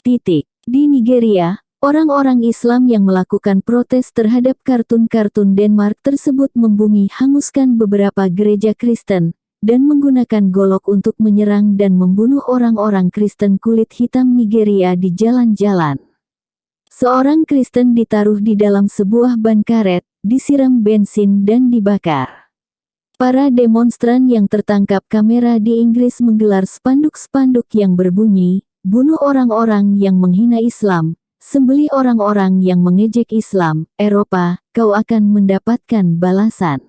Di Nigeria, orang-orang Islam yang melakukan protes terhadap kartun-kartun Denmark tersebut membumi hanguskan beberapa gereja Kristen, dan menggunakan golok untuk menyerang dan membunuh orang-orang Kristen kulit hitam Nigeria di jalan-jalan. Seorang Kristen ditaruh di dalam sebuah ban karet, disiram bensin dan dibakar. Para demonstran yang tertangkap kamera di Inggris menggelar spanduk-spanduk yang berbunyi, "Bunuh orang-orang yang menghina Islam, sembelih orang-orang yang mengejek Islam, Eropa, kau akan mendapatkan balasan."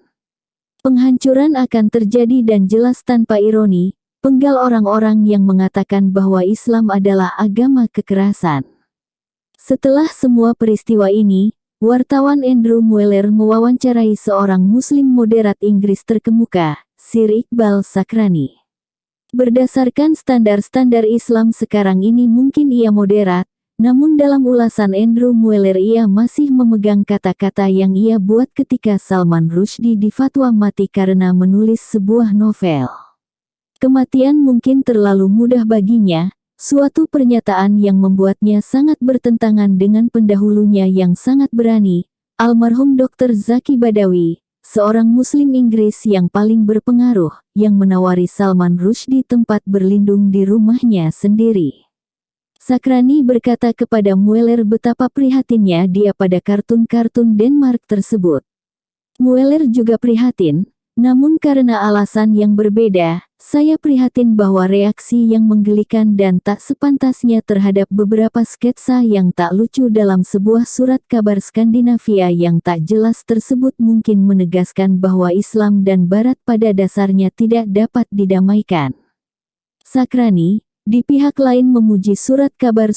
Penghancuran akan terjadi dan jelas tanpa ironi, penggal orang-orang yang mengatakan bahwa Islam adalah agama kekerasan. Setelah semua peristiwa ini, wartawan Andrew Mueller mewawancarai seorang Muslim moderat Inggris terkemuka, Sir Iqbal Sakrani. Berdasarkan standar-standar Islam sekarang ini mungkin ia moderat, namun dalam ulasan Andrew Mueller ia masih memegang kata-kata yang ia buat ketika Salman Rushdie difatwa mati karena menulis sebuah novel. Kematian mungkin terlalu mudah baginya, suatu pernyataan yang membuatnya sangat bertentangan dengan pendahulunya yang sangat berani, almarhum Dr. Zaki Badawi, seorang Muslim Inggris yang paling berpengaruh, yang menawari Salman Rushdie tempat berlindung di rumahnya sendiri. Sakrani berkata kepada Mueller betapa prihatinnya dia pada kartun-kartun Denmark tersebut. Mueller juga prihatin, namun karena alasan yang berbeda, saya prihatin bahwa reaksi yang menggelikan dan tak sepantasnya terhadap beberapa sketsa yang tak lucu dalam sebuah surat kabar Skandinavia yang tak jelas tersebut mungkin menegaskan bahwa Islam dan Barat pada dasarnya tidak dapat didamaikan. Sakrani, di pihak lain memuji surat kabar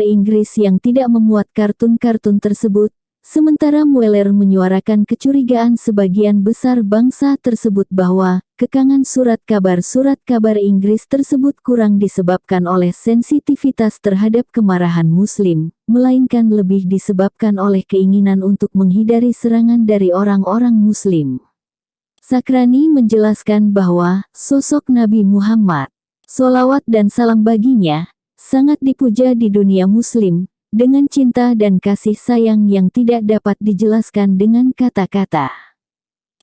Inggris yang tidak memuat kartun-kartun tersebut, sementara Mueller menyuarakan kecurigaan sebagian besar bangsa tersebut bahwa kekangan surat kabar Inggris tersebut kurang disebabkan oleh sensitivitas terhadap kemarahan Muslim, melainkan lebih disebabkan oleh keinginan untuk menghindari serangan dari orang-orang Muslim. Sakrani menjelaskan bahwa sosok Nabi Muhammad, sholawat dan salam baginya, sangat dipuja di dunia Muslim, dengan cinta dan kasih sayang yang tidak dapat dijelaskan dengan kata-kata.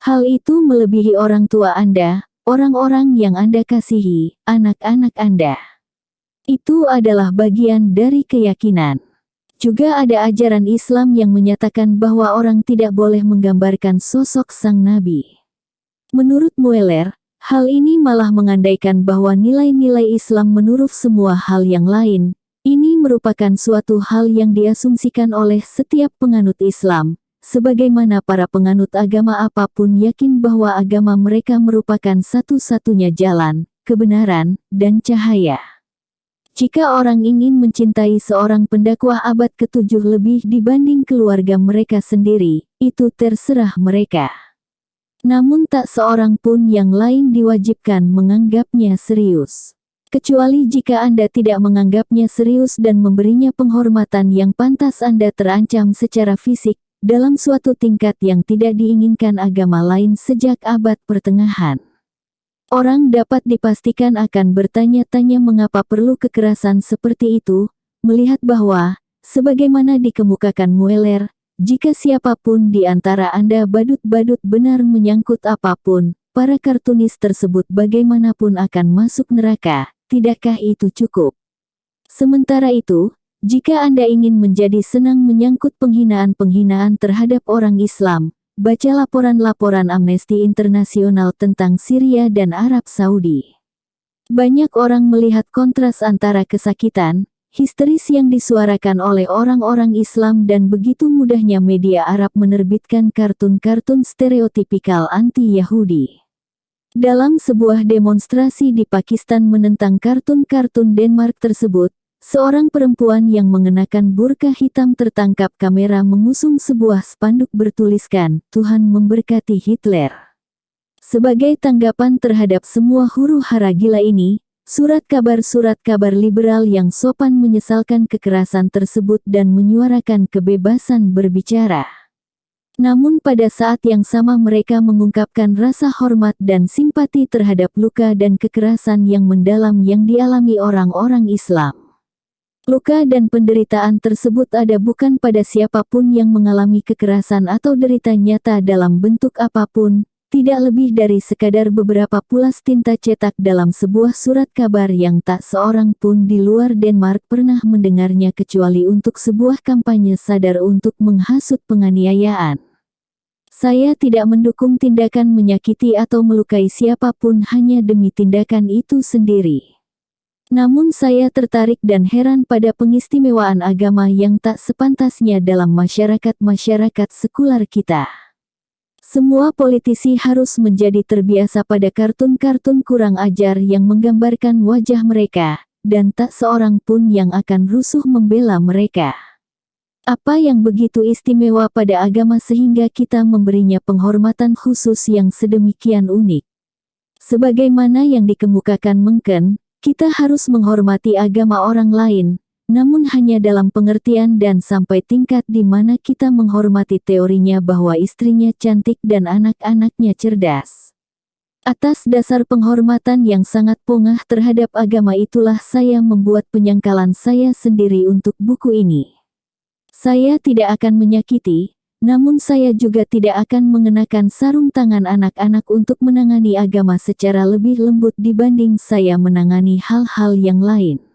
Hal itu melebihi orang tua Anda, orang-orang yang Anda kasihi, anak-anak Anda. Itu adalah bagian dari keyakinan. Juga ada ajaran Islam yang menyatakan bahwa orang tidak boleh menggambarkan sosok sang Nabi. Menurut Mueller, hal ini malah mengandaikan bahwa nilai-nilai Islam menurut semua hal yang lain. Ini merupakan suatu hal yang diasumsikan oleh setiap penganut Islam, sebagaimana para penganut agama apapun yakin bahwa agama mereka merupakan satu-satunya jalan, kebenaran, dan cahaya. Jika orang ingin mencintai seorang pendakwah abad ke-7 lebih dibanding keluarga mereka sendiri, itu terserah mereka. Namun tak seorang pun yang lain diwajibkan menganggapnya serius. Kecuali jika Anda tidak menganggapnya serius dan memberinya penghormatan yang pantas, Anda terancam secara fisik, dalam suatu tingkat yang tidak diinginkan agama lain sejak abad pertengahan. Orang dapat dipastikan akan bertanya-tanya mengapa perlu kekerasan seperti itu, melihat bahwa, sebagaimana dikemukakan Mueller, jika siapapun di antara Anda badut-badut benar menyangkut apapun, para kartunis tersebut bagaimanapun akan masuk neraka, tidakkah itu cukup? Sementara itu, jika Anda ingin menjadi senang menyangkut penghinaan-penghinaan terhadap orang Islam, baca laporan-laporan Amnesty Internasional tentang Syria dan Arab Saudi. Banyak orang melihat kontras antara kesakitan, histeris yang disuarakan oleh orang-orang Islam dan begitu mudahnya media Arab menerbitkan kartun-kartun stereotipikal anti-Yahudi. Dalam sebuah demonstrasi di Pakistan menentang kartun-kartun Denmark tersebut, seorang perempuan yang mengenakan burka hitam tertangkap kamera mengusung sebuah spanduk bertuliskan, "Tuhan memberkati Hitler." Sebagai tanggapan terhadap semua huru-hara gila ini, surat kabar liberal yang sopan menyesalkan kekerasan tersebut dan menyuarakan kebebasan berbicara. Namun pada saat yang sama mereka mengungkapkan rasa hormat dan simpati terhadap luka dan kekerasan yang mendalam yang dialami orang-orang Islam. Luka dan penderitaan tersebut ada bukan pada siapapun yang mengalami kekerasan atau derita nyata dalam bentuk apapun, tidak lebih dari sekadar beberapa pulas tinta cetak dalam sebuah surat kabar yang tak seorang pun di luar Denmark pernah mendengarnya kecuali untuk sebuah kampanye sadar untuk menghasut penganiayaan. Saya tidak mendukung tindakan menyakiti atau melukai siapapun hanya demi tindakan itu sendiri. Namun saya tertarik dan heran pada pengistimewaan agama yang tak sepantasnya dalam masyarakat sekular kita. Semua politisi harus menjadi terbiasa pada kartun-kartun kurang ajar yang menggambarkan wajah mereka, dan tak seorang pun yang akan rusuh membela mereka. Apa yang begitu istimewa pada agama sehingga kita memberinya penghormatan khusus yang sedemikian unik? Sebagaimana yang dikemukakan Mengken, kita harus menghormati agama orang lain, namun hanya dalam pengertian dan sampai tingkat di mana kita menghormati teorinya bahwa istrinya cantik dan anak-anaknya cerdas. Atas dasar penghormatan yang sangat pongah terhadap agama itulah saya membuat penyangkalan saya sendiri untuk buku ini. Saya tidak akan menyakiti, namun saya juga tidak akan mengenakan sarung tangan anak-anak untuk menangani agama secara lebih lembut dibanding saya menangani hal-hal yang lain.